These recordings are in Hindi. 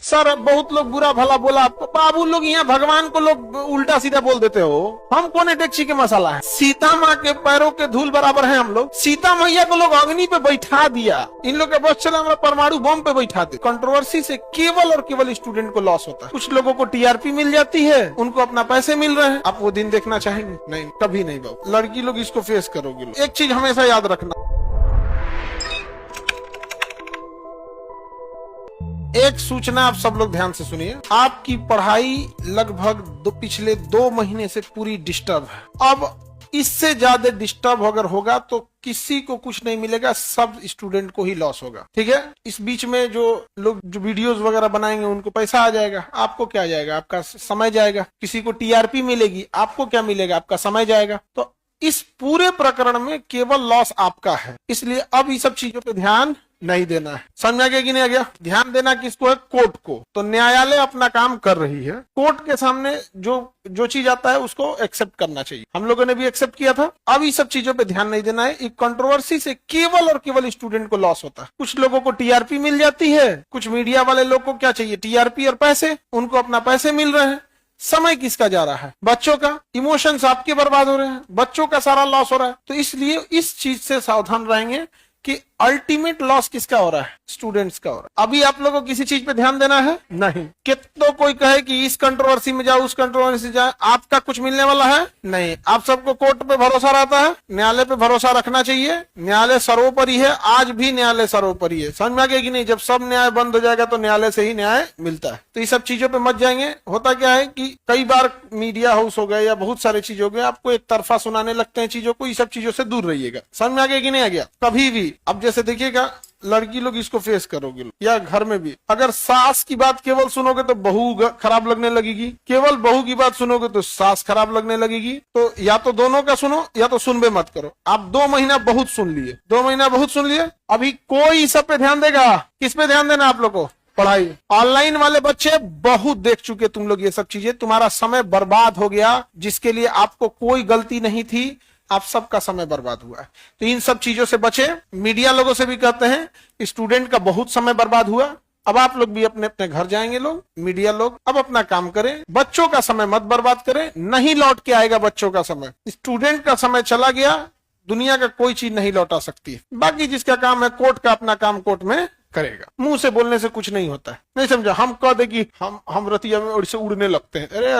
सर बहुत लोग बुरा भला बोला आपको, बाबू लोग यहाँ भगवान को लोग उल्टा सीधा बोल देते हो। हम कौन डेक्ची के मसाला है? सीता माँ के पैरों के धूल बराबर है हम लोग। सीता मैया को लोग अग्नि पे बैठा दिया, इन लोग के बस चला हमारा परमाणु बम पे बैठा दे। कंट्रोवर्सी से केवल और केवल स्टूडेंट को लॉस होता है। कुछ लोगों को टीआरपी मिल जाती है, उनको अपना पैसे मिल रहे हैं। आप वो दिन देखना चाहेंगे? नहीं, कभी नहीं बाबू। लड़की लोग इसको फेस करोगे। एक चीज हमेशा याद रखना, एक सूचना आप सब लोग ध्यान से सुनिए। आपकी पढ़ाई लगभग पिछले 2 महीने से पूरी डिस्टर्ब है। अब इससे ज्यादा डिस्टर्ब अगर होगा तो किसी को कुछ नहीं मिलेगा, सब स्टूडेंट को ही लॉस होगा। ठीक है, इस बीच में जो लोग जो वीडियोस वगैरह बनाएंगे उनको पैसा आ जाएगा, आपको क्या जाएगा? आपका समय जाएगा। किसी को टीआरपी मिलेगी, आपको क्या मिलेगा? आपका समय जाएगा। तो इस पूरे प्रकरण में केवल लॉस आपका है। इसलिए अब ये सब चीजों पे ध्यान नहीं देना है। समझ आ गया कि नहीं आ गया? ध्यान देना किसको है? कोर्ट को। तो न्यायालय अपना काम कर रही है, कोर्ट के सामने जो चीज आता है उसको एक्सेप्ट करना चाहिए। हम लोगों ने भी एक्सेप्ट किया था। अब ये सब चीजों पे ध्यान नहीं देना है। एक कंट्रोवर्सी से केवल और केवल स्टूडेंट को लॉस होता है। कुछ लोगों को टीआरपी मिल जाती है, कुछ मीडिया वाले लोग को क्या चाहिए? टीआरपी और पैसे। उनको अपना पैसे मिल रहे हैं। समय किसका जा रहा है? बच्चों का। इमोशंस आपके बर्बाद हो रहे हैं, बच्चों का सारा लॉस हो रहा है। तो इसलिए इस चीज से सावधान रहेंगे कि अल्टीमेट लॉस किसका हो रहा है? स्टूडेंट्स का हो रहा है। अभी आप लोगों को किसी चीज पे ध्यान देना है? नहीं। कितना कोई कहे कि इस कंट्रोवर्सी में जाओ, उस कंट्रोवर्सी में जाओ, आपका कुछ मिलने वाला है? नहीं। आप सबको कोर्ट पे भरोसा रहता है, न्यायालय पे भरोसा रखना चाहिए। न्यायालय सर्वोपरि है, आज भी न्यायालय सर्वोपरि है। समझ में आ गया कि नहीं? जब सब न्याय बंद हो जाएगा तो न्यायालय से ही न्याय मिलता है। तो ये सब चीजों पे मत जाएंगे। होता क्या है कि कई बार मीडिया हाउस हो गए या बहुत सारी चीज हो गए, आपको एक तरफा सुनाने लगते हैं चीजों को। ये सब चीजों से दूर रहिएगा। समझ में आ गया कि नहीं आ गया? कभी भी अब जैसे देखिएगा, लड़की लोग इसको फेस करोगे, या घर में भी अगर सास की बात केवल सुनोगे तो बहू खराब लगने लगेगी, केवल बहू की बात सुनोगे तो सास खराब लगने लगेगी। तो या तो दोनों का सुनो या तो सुनबे मत करो। आप 2 महीना बहुत सुन लिए, 2 महीना बहुत सुन लिए, अभी कोई सब पे ध्यान देगा? किस पे ध्यान देना आप लोग को? पढ़ाई। ऑनलाइन वाले बच्चे बहुत देख चुके तुम लोग ये सब चीजें। तुम्हारा समय बर्बाद हो गया, जिसके लिए आपको कोई गलती नहीं थी। आप सबका समय बर्बाद हुआ है। तो इन सब चीजों से बचे। मीडिया लोगों से भी कहते हैं, स्टूडेंट का बहुत समय बर्बाद हुआ। अब आप लोग भी अपने अपने घर जाएंगे। लोग मीडिया लोग अब अपना काम करें, बच्चों का समय मत बर्बाद करें। नहीं लौट के आएगा बच्चों का समय। स्टूडेंट का समय चला गया, दुनिया का कोई चीज नहीं लौटा सकती। बाकी जिसका काम है कोर्ट का, अपना काम कोर्ट में करेगा। मुंह से बोलने से कुछ नहीं होता है। नहीं समझा? हम कह दे कि हम रतिया में और से उड़ने लगते हैं। अरे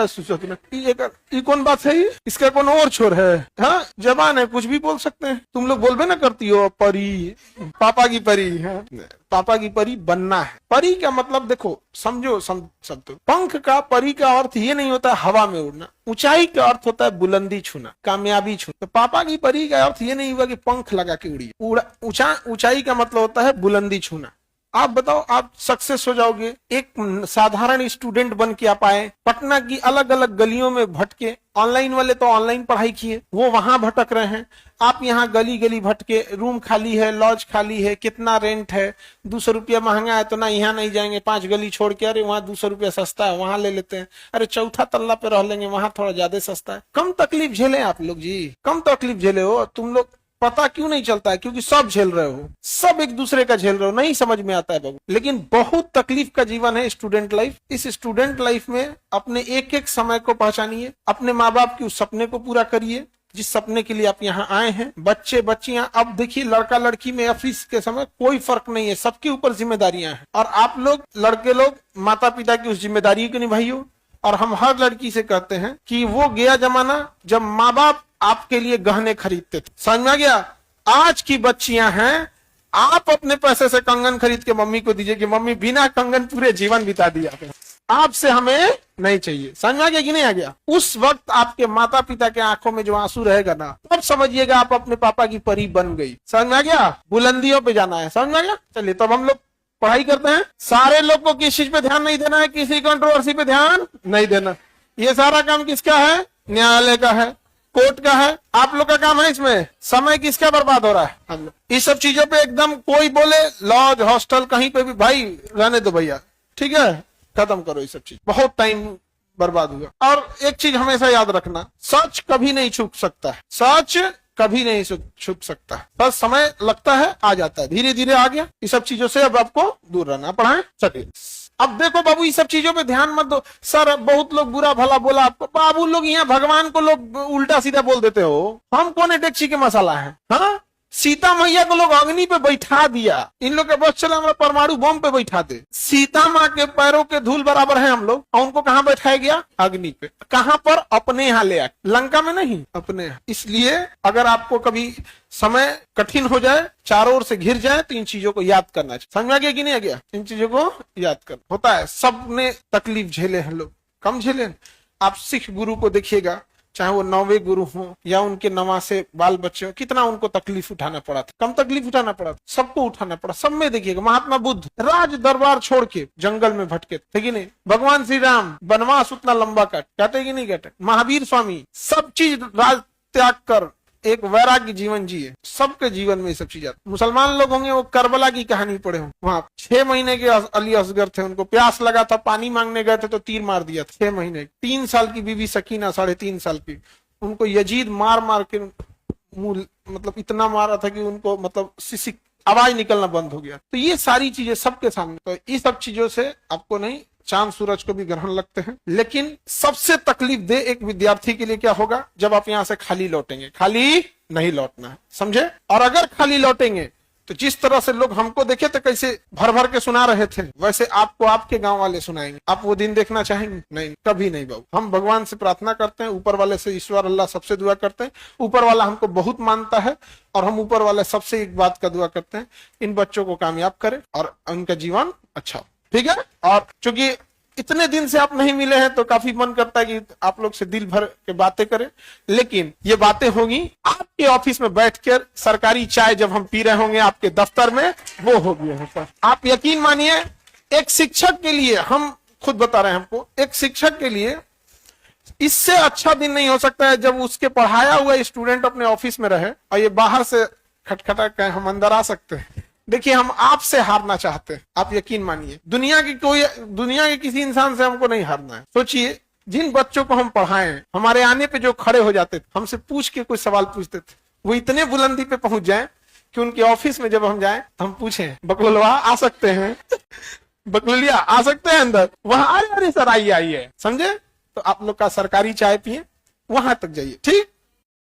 ये कौन बात है? इसका कौन और छोर है? हाँ, जबान है, कुछ भी बोल सकते हैं। तुम लोग बोलबे ना करती हो परी, पापा की परी। हाँ, पापा की परी बनना है। परी का मतलब देखो, समझो सब तो पंख का, परी का अर्थ ये नहीं होता हवा में उड़ना। ऊंचाई का अर्थ होता है बुलंदी छूना, कामयाबी छूना। तो पापा की परी का अर्थ ये नहीं हुआ कि पंख लगा के उड़ी। ऊंचाई का मतलब होता है बुलंदी छूना। आप बताओ, आप सक्सेस हो जाओगे? एक साधारण स्टूडेंट बन के आप आए, पटना की अलग अलग गलियों में भटके। ऑनलाइन वाले तो ऑनलाइन पढ़ाई किए, वो वहां भटक रहे हैं। आप यहाँ गली गली भटके, रूम खाली है, लॉज खाली है, कितना रेंट है, 200 रुपया महंगा है तो ना यहाँ नहीं जाएंगे, 5 गली छोड़ के। अरे वहाँ 200 रुपया सस्ता है, वहां ले लेते हैं। अरे चौथा तल्ला पे रह लेंगे, वहां थोड़ा ज्यादा सस्ता है। कम तकलीफ झेले आप लोग जी, कम तकलीफ झेले हो तुम लोग। पता क्यों नहीं चलता है? क्योंकि सब झेल रहे हो, सब एक दूसरे का झेल रहे हो, नहीं समझ में आता है बाबू। लेकिन बहुत तकलीफ का जीवन है स्टूडेंट लाइफ। इस स्टूडेंट लाइफ में अपने एक एक समय को पहचानिए, अपने माँ बाप के उस सपने को पूरा करिए जिस सपने के लिए आप यहाँ आए हैं। बच्चे बच्चियां, अब देखिए लड़का लड़की में ऑफिस के समय कोई फर्क नहीं है, सबके ऊपर जिम्मेदारियां हैं। और आप लोग लड़के लोग माता पिता की उस जिम्मेदारी को निभाइयो। और हम हर लड़की से कहते हैं कि वो गया जमाना जब माँ बाप आपके लिए गहने खरीदते थे। समझ में आ गया? आज की बच्चियां हैं, आप अपने पैसे से कंगन खरीद के मम्मी को दीजिए कि मम्मी बिना कंगन पूरे जीवन बिता दिया। आपसे हमें नहीं चाहिए। समझ में आ गया कि नहीं आ गया? उस वक्त आपके माता पिता के आंखों में जो आंसू रहेगा ना, तब समझिएगा आप अपने पापा की परी बन गई। समझ में आ गया? बुलंदियों पे जाना है। समझ में आ गया? चलिए तब हम लोग पढ़ाई करते हैं। सारे लोग को किस चीज पे ध्यान नहीं देना है? किसी कंट्रोवर्सी पे ध्यान नहीं देना। ये सारा काम किसका है? न्यायालय का है, कोर्ट का है। आप लोग का काम है इसमें। समय किसका बर्बाद हो रहा है? हम लोग। इस सब चीजों पे एकदम कोई बोले लॉज हॉस्टल कहीं पे भी, भाई रहने दो भैया, ठीक है, खत्म करो ये सब चीज। बहुत टाइम बर्बाद हुआ। और एक चीज हमेशा याद रखना, सच कभी नहीं छुप सकता है, सच कभी नहीं छुप सकता है। बस समय लगता है, आ जाता है, धीरे धीरे आ गया। ये सब चीजों से अब आपको दूर रहना। पढ़ाएं। चलिए अब देखो बाबू, ये सब चीजों पे ध्यान मत दो। सर बहुत लोग बुरा भला बोला आपको, बाबू लोग यहाँ भगवान को लोग उल्टा सीधा बोल देते हो। हम कौन है डेक्ची के मसाला है? हाँ, सीता मैया को लोग अग्नि पे बैठा दिया, इन लोग के बस चला हमारा परमाणु बम पे बैठा दे। सीता माँ के पैरों के धूल बराबर है हम लोग, और उनको कहाँ बैठाया गया? अग्नि पे। कहाँ पर? अपने यहाँ ले आए, लंका में नहीं, अपने यहाँ। इसलिए अगर आपको कभी समय कठिन हो जाए, चारों ओर से घिर जाए, तो इन चीजों को याद करना चाहिए। समझ आ गया कि नहीं आ गया? इन चीजों को याद करना होता है। सबने तकलीफ झेले हैं, लोग कम झेले। आप सिख गुरु को देखिएगा, चाहे वो 9वें गुरु हो या उनके नवासे बाल बच्चे हो, कितना उनको तकलीफ उठाना पड़ा था। कम तकलीफ उठाना पड़ा था? सबको उठाना पड़ा। सब में देखिएगा, महात्मा बुद्ध राज दरबार छोड़ के जंगल में भटके थे कि नहीं? भगवान श्री राम वनवास उतना लंबा काटे कि नहीं काटे? महावीर स्वामी सब चीज राज त्याग कर एक वैराग्य जीवन जिए। सबके जीवन में ये सब चीज आती। मुसलमान लोग होंगे वो करबला की कहानी पढ़े हों, वहां 6 महीने के अली असगर थे, उनको प्यास लगा था, पानी मांगने गए थे तो तीर मार दिया था। 6 महीने। 3 साल की बीवी सकीना, 3.5 साल की, उनको यजीद मार मार के मुंह मतलब इतना मारा था कि उनको मतलब आवाज निकलना बंद हो गया। तो ये सारी चीजें सबके सामने, तो ये सब चीजों से आपको नहीं, चांद सूरज को भी ग्रहण लगते हैं। लेकिन सबसे तकलीफ दे एक विद्यार्थी के लिए क्या होगा? जब आप यहाँ से खाली लौटेंगे। खाली नहीं लौटना है, समझे? और अगर खाली लौटेंगे तो जिस तरह से लोग हमको देखे तो कैसे भर भर के सुना रहे थे, वैसे आपको आपके गांव वाले सुनाएंगे। आप वो दिन देखना चाहेंगे? नहीं, कभी नहीं बाबू। हम भगवान से प्रार्थना करते हैं, ऊपर वाले से, ईश्वर अल्लाह सबसे दुआ करते हैं। ऊपर वाला हमको बहुत मानता है और हम ऊपर वाले सबसे एक बात का दुआ करते हैं, इन बच्चों को कामयाब करे और उनका जीवन अच्छा हो। ठीक है? और चूंकि इतने दिन से आप नहीं मिले हैं तो काफी मन करता है कि आप लोग से दिल भर के बातें करें, लेकिन ये बातें होंगी आपके ऑफिस में बैठकर, सरकारी चाय जब हम पी रहे होंगे आपके दफ्तर में, वो होगी। आप यकीन मानिए, एक शिक्षक के लिए, हम खुद बता रहे हैं हमको, एक शिक्षक के लिए इससे अच्छा दिन नहीं हो सकता है जब उसके पढ़ाया हुआ स्टूडेंट अपने ऑफिस में रहे और ये बाहर से खटखटा कहे हम अंदर आ सकते हैं। देखिए, हम आपसे हारना चाहते हैं, आप यकीन मानिए। दुनिया के किसी इंसान से हमको नहीं हारना है। सोचिए, जिन बच्चों को हम पढ़ाए, हमारे आने पे जो खड़े हो जाते थे, हमसे पूछ के कोई सवाल पूछते थे, वो इतने बुलंदी पे पहुंच जाए कि उनके ऑफिस में जब हम जाए तो हम पूछे, बकलोलवा आ सकते हैं? बकलोलिया आ सकते हैं अंदर? वहां अरे सर आइए आइए, समझे? तो आप लोग का सरकारी चाय पिए, वहां तक जाइए। ठीक।